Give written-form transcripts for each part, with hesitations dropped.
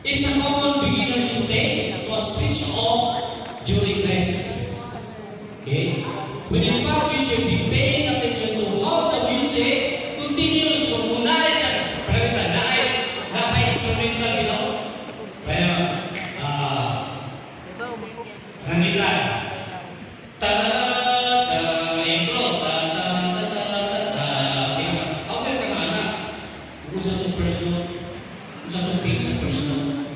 It's a common beginner mistake to switch off during rests. Okay? When in fact you should be paying attention to how the music continues from unay na instrumental, you know? Pero, namitan. Intro, okay ka nga na. Kung sa itong first note, kung sa itong page sa first note,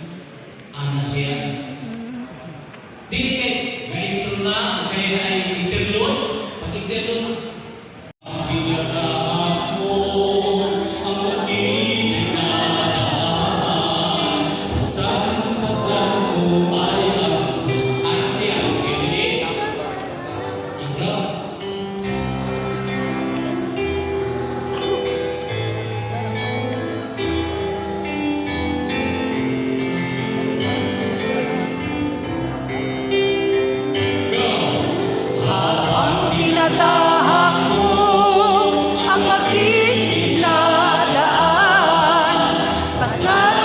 ana siya. Dili kay intro na, kaya na interlude, pag-interlude, ang kinatahan mo, ang magkinanaan, pasan ko ay ang ana siya. Okay, hindi. Intro. Tinatahak mo ang magkikinalaan. Pasal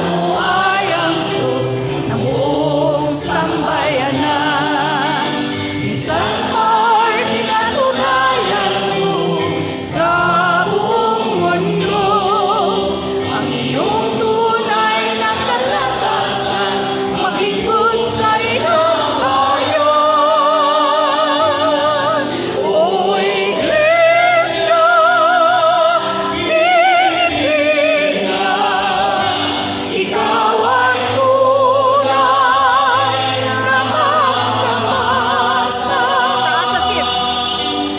mo ay ang krus ng buong sambayanan. Minsan ay pinatunayan mo sa buong mundo ang iyong tunay na kalakasan, maglingkod sa inang bayan. O Iglesia Filipina, ikaw ang tunay na magkamasa.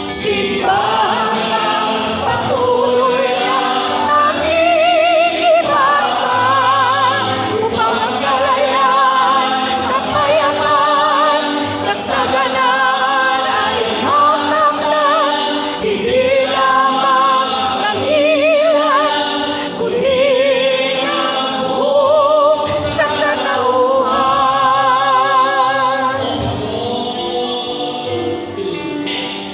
Simbahan ng patuloy na nakikibaka upang ang kalayaan, kapayapaan, kasaganan ay makamtan. Hindi lamang ng ilan, kundi ng buong sandatauhan.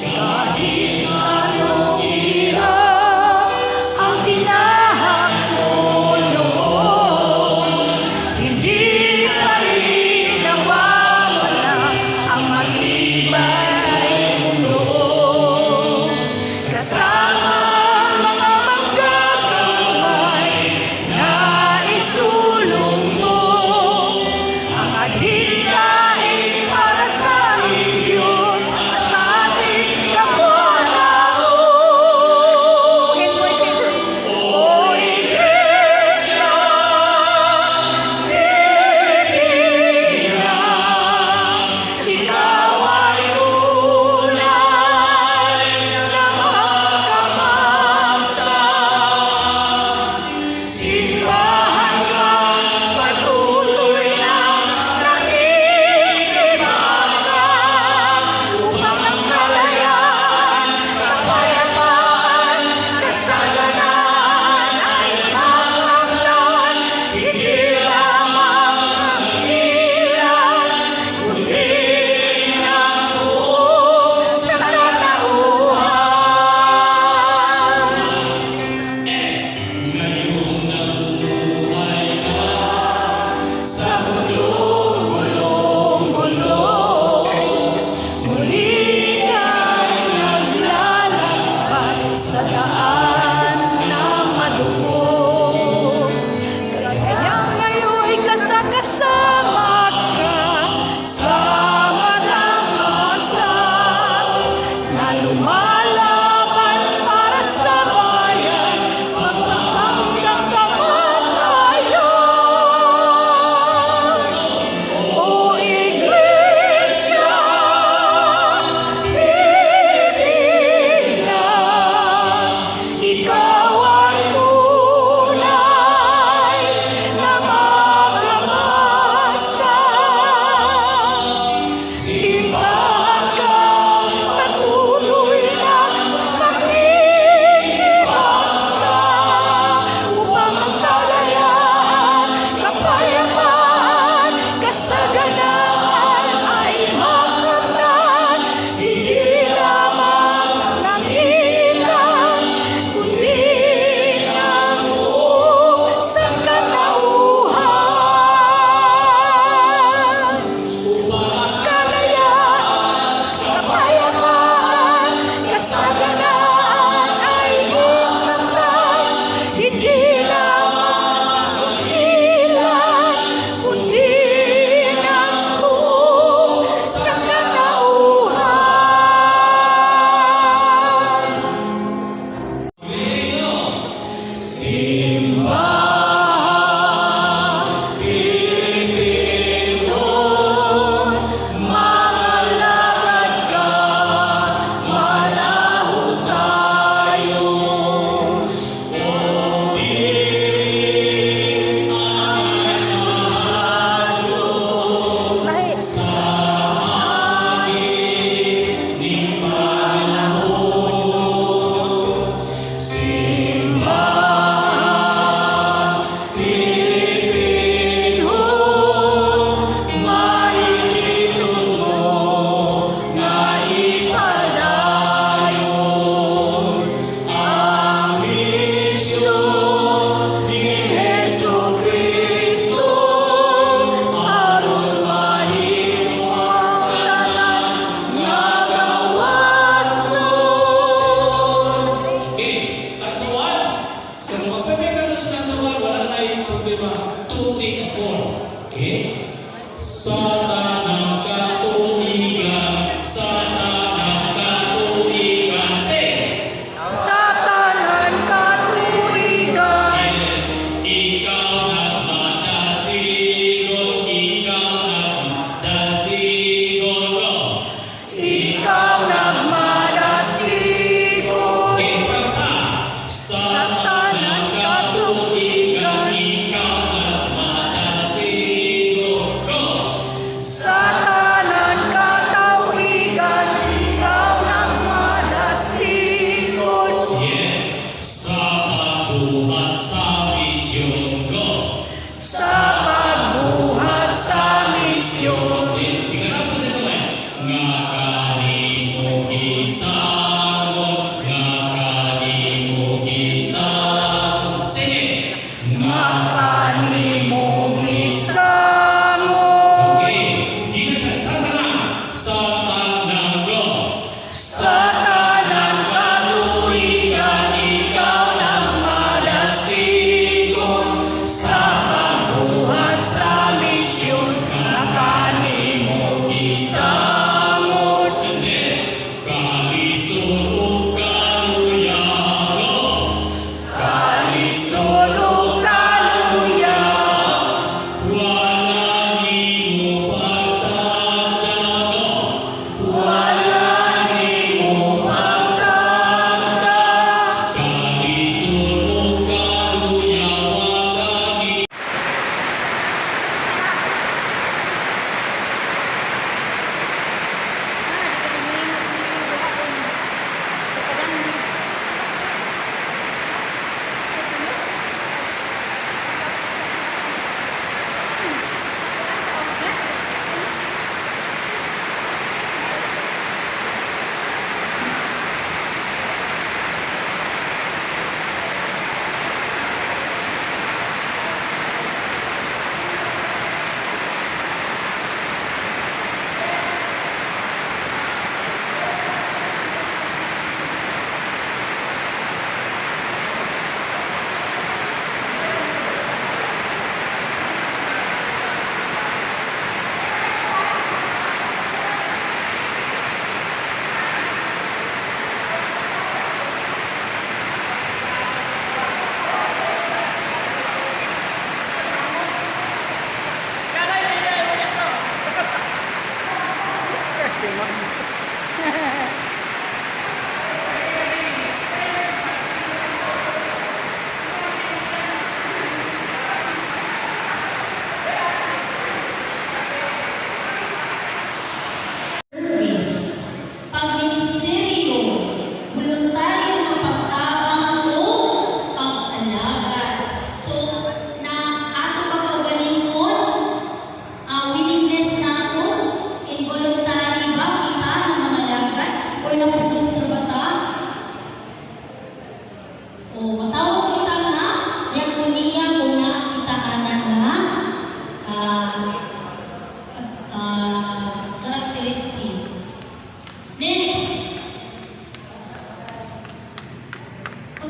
Kahit anong hirap ang tinahak noon, hindi pa rin nawawala ang matibay mundo. Kasama ang mga magkakamay na isulong mo ang adhikain para sa aming Diyos at sa ating kapwa-tao. O Iglesia Filipina, ikaw ay tunay na magkamasa. Simbahan kang patuloy na nakikibaka upang ang kalayaan, kapayapaan, kasaganan ay makamtan. Hindi lamang ng ilan, kundi ng buong sandatauhan. Ngayong nabuhay ka Sa mundong gulong-gulo, muli ka'y naglalakbay sa daan na madugo. Kaya ngayon'y kasama ka sa madamasan na lumalaban para sa bayan, magpapanggang kamatayan. O Iglesia Filipina, ikaw ang tunay na magkamasa. Simbahan kang patuloy na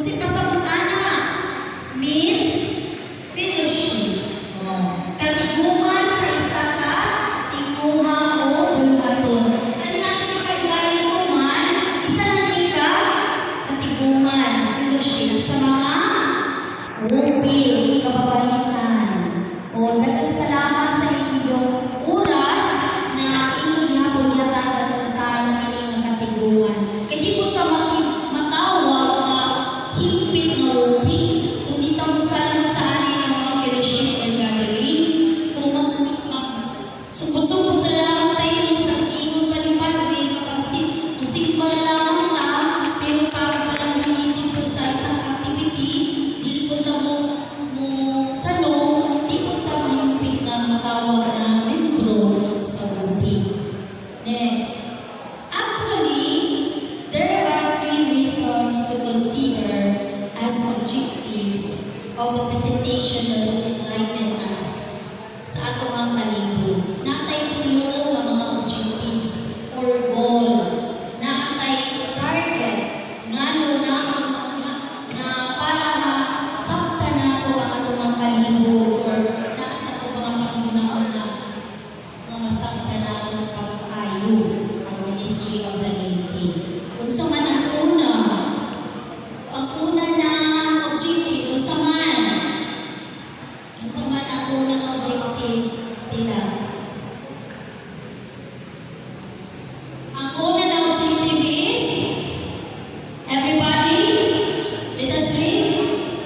Unsa pasabot-ana means fellowship. Katiguan sa isa ka tinguha o buluhaton. Ano natin yung kailangan ko man, isa na din ka katiguan, fellowship sa mga rupi, kababalikan. Daghang salamat sa inyong oras na inyong gihapon gihatagan og tayo kini nga katiguan. Kay di po ta matawag na higpit na rupi, kundi ta mosalam sa ani ng mga fellowship and gathering. Kung sugod-sugod na lang tayo sa ingon pa ni Padre kapag musimba na lang ta, pero pag walang dito sa isang activity, dili po ta mo sanong, di po ta mahimpit na matawag na membro sa rupi. Next. Actually, there are three reasons to consider as objectives of the presentation that will enlighten us sa atong ang kalibro. Natay tulo nga mga objectives or goal. Natay target ngano na para masabtan nato ang atong ang kalibro or nasa ito mga panguna-una na masabtan nato pag-ayo ang ministry of the laity. Kung sa man ang una na objective, kung sa man ang unang objective nila. Ang una na objective is, everybody, let us read,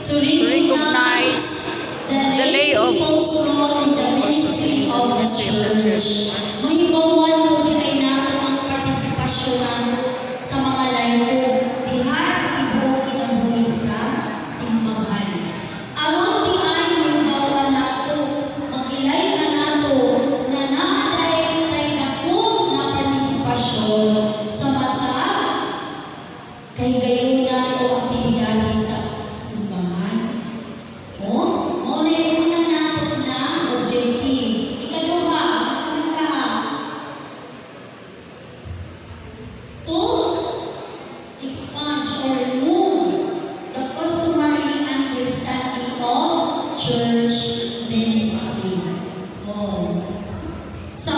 to recognize the lay people's role in the ministry of the church. Mahibawan po di ay nato ang partisipasyon nato sa mga laylo diha sa tibuok kinabuhi sa simbahan. Aron di ay mahibawan nato, magilay nato na naatay tay dakong na partisipasyon sa mga kahigayon nato aktibidade sa simbahan. Muna yung una nato na objective. Ikaduha, sabi ka, to expunge or remove the customary understanding of church ministry. Sa